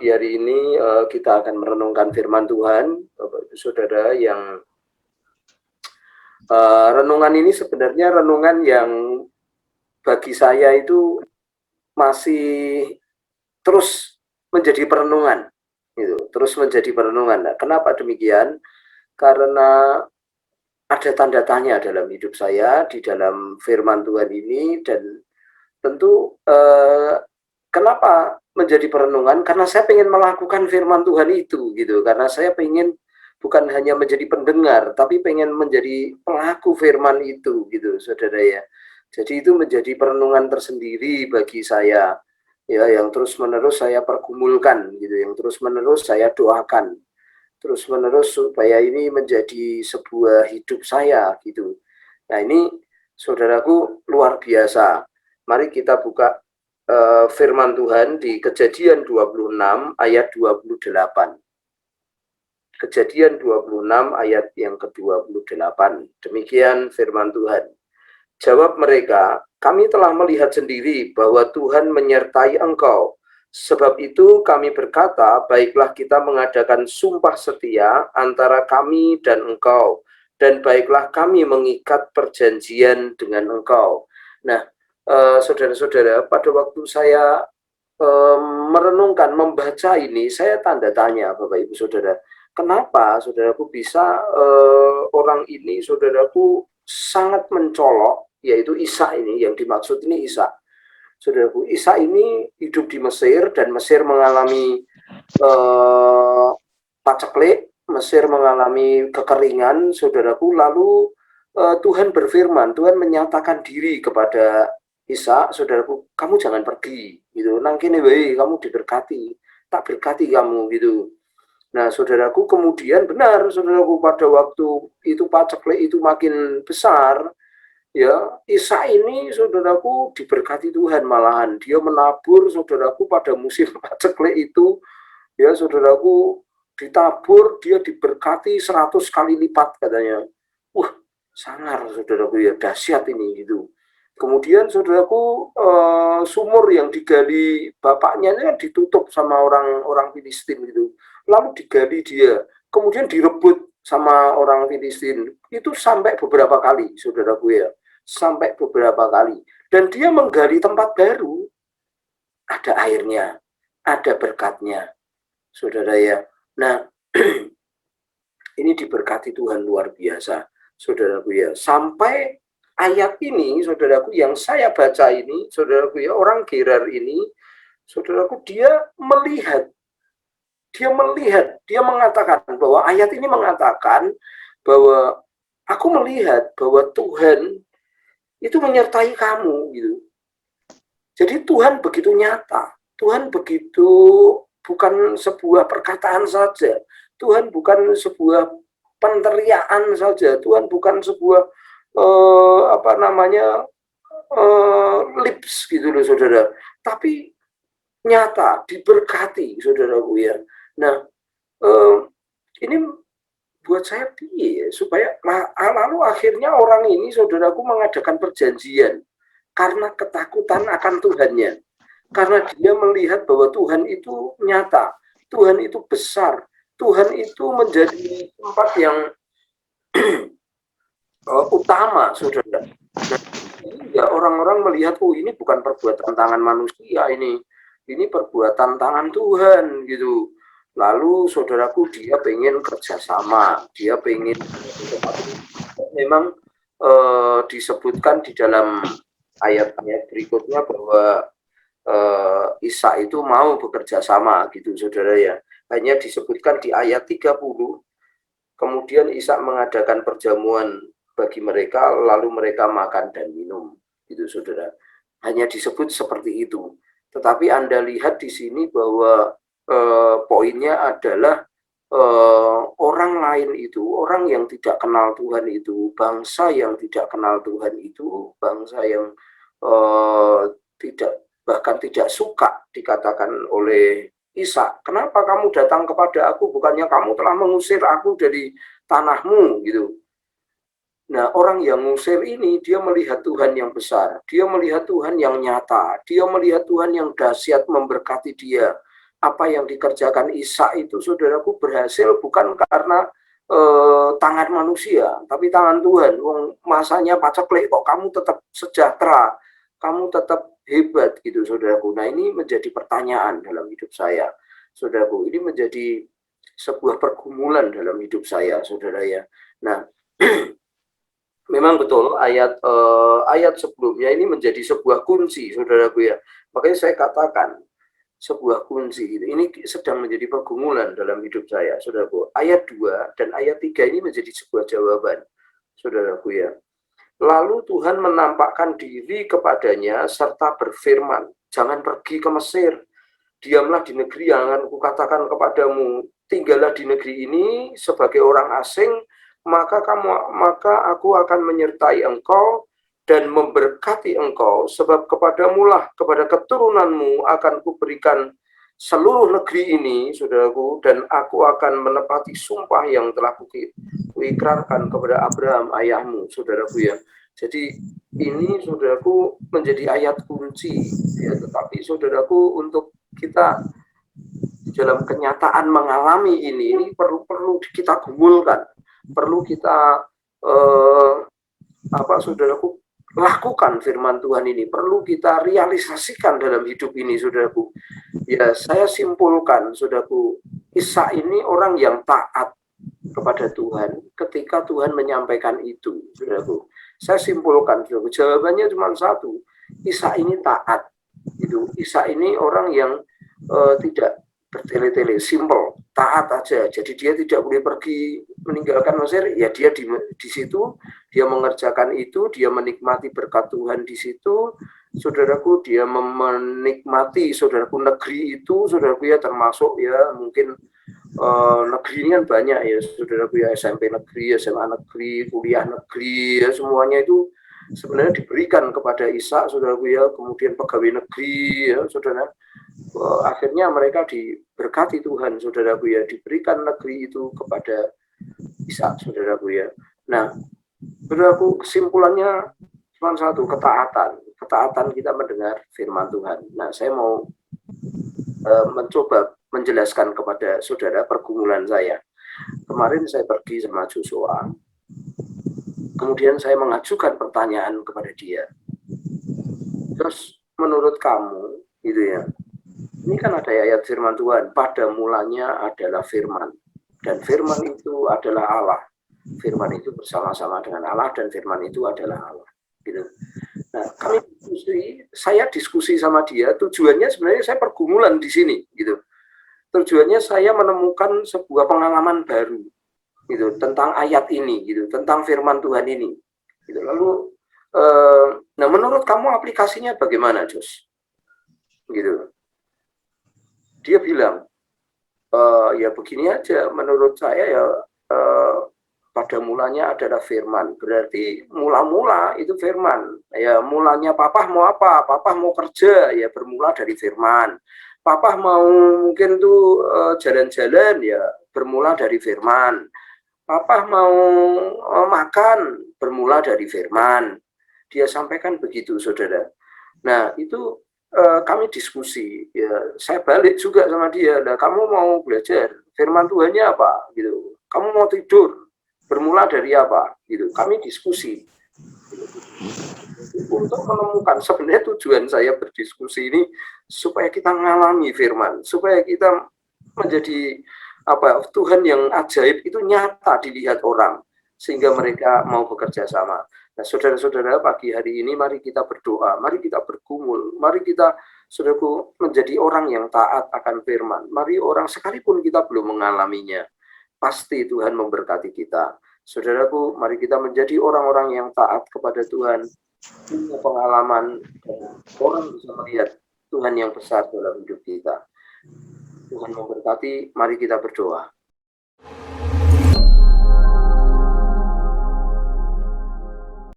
pagi hari ini kita akan merenungkan firman Tuhan, Bapak Ibu Saudara, yang renungan ini sebenarnya renungan yang bagi saya itu masih terus menjadi perenungan, gitu, terus menjadi perenungan. Nah, kenapa demikian? Karena ada tanda tanya dalam hidup saya di dalam firman Tuhan ini, dan tentu kenapa menjadi perenungan? Karena saya ingin melakukan firman Tuhan itu, gitu. Karena saya ingin bukan hanya menjadi pendengar, tapi pengen menjadi pelaku firman itu, gitu, saudara ya. Jadi itu menjadi perenungan tersendiri bagi saya, ya, yang terus menerus saya pergumulkan, gitu, yang terus menerus saya doakan, terus menerus supaya ini menjadi sebuah hidup saya, gitu. Nah ini saudaraku luar biasa. Mari kita buka firman Tuhan di Kejadian 26 ayat 28. Kejadian 26 ayat yang ke-28. Demikian firman Tuhan. Jawab mereka, kami telah melihat sendiri bahwa Tuhan menyertai engkau. Sebab itu kami berkata, baiklah kita mengadakan sumpah setia antara kami dan engkau, dan baiklah kami mengikat perjanjian dengan engkau. Nah, saudara-saudara, pada waktu saya merenungkan, membaca ini, saya tanda tanya, Bapak Ibu Saudara. Kenapa saudaraku bisa orang ini, saudaraku, sangat mencolok, yaitu Ishak ini, yang dimaksud ini Ishak. Saudaraku, Ishak ini hidup di Mesir, dan Mesir mengalami paceklik, Mesir mengalami kekeringan, saudaraku. Lalu Tuhan berfirman, Tuhan menyatakan diri kepada Ishak, saudaraku, kamu jangan pergi, gitu. Nang kene wae kamu diberkati, tak berkati kamu, gitu. Nah, saudaraku, kemudian benar, saudaraku, pada waktu itu paceklik itu makin besar, ya, Ishak ini, saudaraku, diberkati Tuhan, malahan dia menabur, saudaraku, pada musim paceklik itu, ya, saudaraku, ditabur, dia diberkati 100 kali lipat katanya. Wah, sangar, saudaraku, ya, dahsyat ini, gitu. Kemudian, saudaraku, sumur yang digali bapaknya ini ditutup sama orang Filistin, gitu. Lalu digali dia, kemudian direbut sama orang Filistin. Itu sampai beberapa kali, saudaraku, ya, sampai beberapa kali. Dan dia menggali tempat baru, ada airnya, ada berkatnya, saudara ya. Nah, ini diberkati Tuhan luar biasa, saudaraku ya. Sampai ayat ini, saudaraku, yang saya baca ini, saudaraku ya, orang Gerar ini, saudaraku, dia melihat, dia mengatakan bahwa ayat ini mengatakan bahwa aku melihat bahwa Tuhan itu menyertai kamu, gitu. Jadi Tuhan begitu nyata, Tuhan begitu, bukan sebuah perkataan saja, Tuhan bukan sebuah peneriakan saja, Tuhan bukan sebuah lips gitu loh, saudara, tapi nyata, diberkati, saudaraku ya. Nah, ini buat saya supaya lalu akhirnya orang ini, saudaraku, mengadakan perjanjian karena ketakutan akan Tuhannya, karena dia melihat bahwa Tuhan itu nyata, Tuhan itu besar, Tuhan itu menjadi tempat yang utama, saudara. Nah, ya, orang-orang melihat, oh, ini bukan perbuatan tangan manusia, ini perbuatan tangan Tuhan, gitu. Lalu, saudaraku, dia pengen kerjasama, dia pengen, memang disebutkan di dalam ayat-ayat berikutnya bahwa Ishak itu mau bekerja sama, gitu, saudara ya. Hanya disebutkan di ayat 30, kemudian Ishak mengadakan perjamuan bagi mereka, lalu mereka makan dan minum, gitu, saudara. Hanya disebut seperti itu. Tetapi Anda lihat di sini bahwa poinnya adalah orang lain itu, orang yang tidak kenal Tuhan itu, bangsa yang tidak kenal Tuhan itu, bangsa yang bahkan tidak suka dikatakan oleh Ishak, kenapa kamu datang kepada aku, bukannya kamu telah mengusir aku dari tanahmu, gitu. Nah, orang yang ngusir ini, dia melihat Tuhan yang besar, dia melihat Tuhan yang nyata, dia melihat Tuhan yang dahsyat memberkati dia. apa yang dikerjakan Ishak itu, saudaraku, berhasil bukan karena tangan manusia, tapi tangan Tuhan. Wong masanya paceklik kok kamu tetap sejahtera, kamu tetap hebat gitu, saudaraku. Nah, ini menjadi pertanyaan dalam hidup saya, saudaraku. Ini menjadi sebuah pergumulan dalam hidup saya, saudara ya. Nah, memang betul ayat sebelumnya ini menjadi sebuah kunci, saudaraku ya. Makanya saya katakan sebuah kunci gitu. Ini sedang menjadi pergumulan dalam hidup saya, saudaraku. Ayat 2 dan ayat 3 ini menjadi sebuah jawaban, saudaraku ya. Lalu Tuhan menampakkan diri kepadanya serta berfirman, jangan pergi ke Mesir, diamlah di negeri yang akan kukatakan kepadamu, tinggallah di negeri ini sebagai orang asing, maka aku akan menyertai engkau dan memberkati engkau, sebab kepadamulah, kepada keturunanmu akan kuberikan seluruh negeri ini, saudaraku, dan aku akan menepati sumpah yang telah kuikrarkan kepada Abraham ayahmu, saudaraku ya. Jadi ini, saudaraku, menjadi ayat kunci ya, tetapi saudaraku, untuk kita dalam kenyataan mengalami ini perlu kita gumulkan, perlu kita saudaraku, lakukan firman Tuhan ini, perlu kita realisasikan dalam hidup ini, saudaraku. Ya, saya simpulkan, saudaraku, Ishak ini orang yang taat kepada Tuhan ketika Tuhan menyampaikan itu, saudaraku. Saya simpulkan, saudaraku, jawabannya cuma satu, Ishak ini taat. Gitu. Ishak ini orang yang tidak bertele-tele, simple, taat aja. Jadi dia tidak boleh pergi meninggalkan Mesir, ya dia di situ, dia mengerjakan itu, dia menikmati berkat Tuhan di situ, saudaraku, dia menikmati, saudaraku, negeri itu, saudaraku ya, termasuk ya mungkin negeri ini kan banyak ya, saudaraku ya, SMP negeri, SMA negeri, kuliah negeri, ya semuanya itu sebenarnya diberikan kepada Ishak, saudaraku ya, kemudian pegawai negeri, ya saudara. Akhirnya mereka diberkati Tuhan, saudaraku ya, diberikan negeri itu kepada Ishak, saudaraku ya. Nah, saudaraku, kesimpulannya cuma satu, ketaatan kita mendengar firman Tuhan. Nah, saya mau mencoba menjelaskan kepada saudara pergumulan saya. Kemarin saya pergi sama Joshua, kemudian saya mengajukan pertanyaan kepada dia. Terus menurut kamu, gitu ya, ini kan ada ayat firman Tuhan, pada mulanya adalah firman, dan firman itu adalah Allah. Firman itu bersama-sama dengan Allah, dan firman itu adalah Allah. Gitu. Nah, saya diskusi sama dia, tujuannya sebenarnya saya pergumulan di sini, gitu. Tujuannya saya menemukan sebuah pengalaman baru, gitu, tentang ayat ini, gitu, tentang firman Tuhan ini. Gitu. Lalu, nah, menurut kamu aplikasinya bagaimana, Jos? Gitu. Dia bilang, ya begini aja, menurut saya ya pada mulanya adalah firman, berarti mula-mula itu firman. Ya mulanya papa mau apa? Papa mau kerja, ya bermula dari firman. Papa mau mungkin tuh jalan-jalan, ya bermula dari firman. Papa mau makan, bermula dari firman. Dia sampaikan begitu, saudara. Nah, itu kami diskusi, ya saya balik juga sama dia. Nah, kamu mau belajar firman Tuhannya apa? Gitu. Kamu mau tidur, bermula dari apa? Gitu. Kami diskusi untuk menemukan, sebenarnya tujuan saya berdiskusi ini supaya kita mengalami firman, supaya kita menjadi Tuhan yang ajaib itu nyata dilihat orang, sehingga mereka mau bekerja sama. Nah, saudara-saudara, pagi hari ini mari kita berdoa, mari kita bergumul, mari kita, saudaraku, menjadi orang yang taat akan firman. Mari orang, sekalipun kita belum mengalaminya, pasti Tuhan memberkati kita. Saudaraku, mari kita menjadi orang-orang yang taat kepada Tuhan, punya pengalaman, dan orang bisa melihat Tuhan yang besar dalam hidup kita. Tuhan memberkati, mari kita berdoa.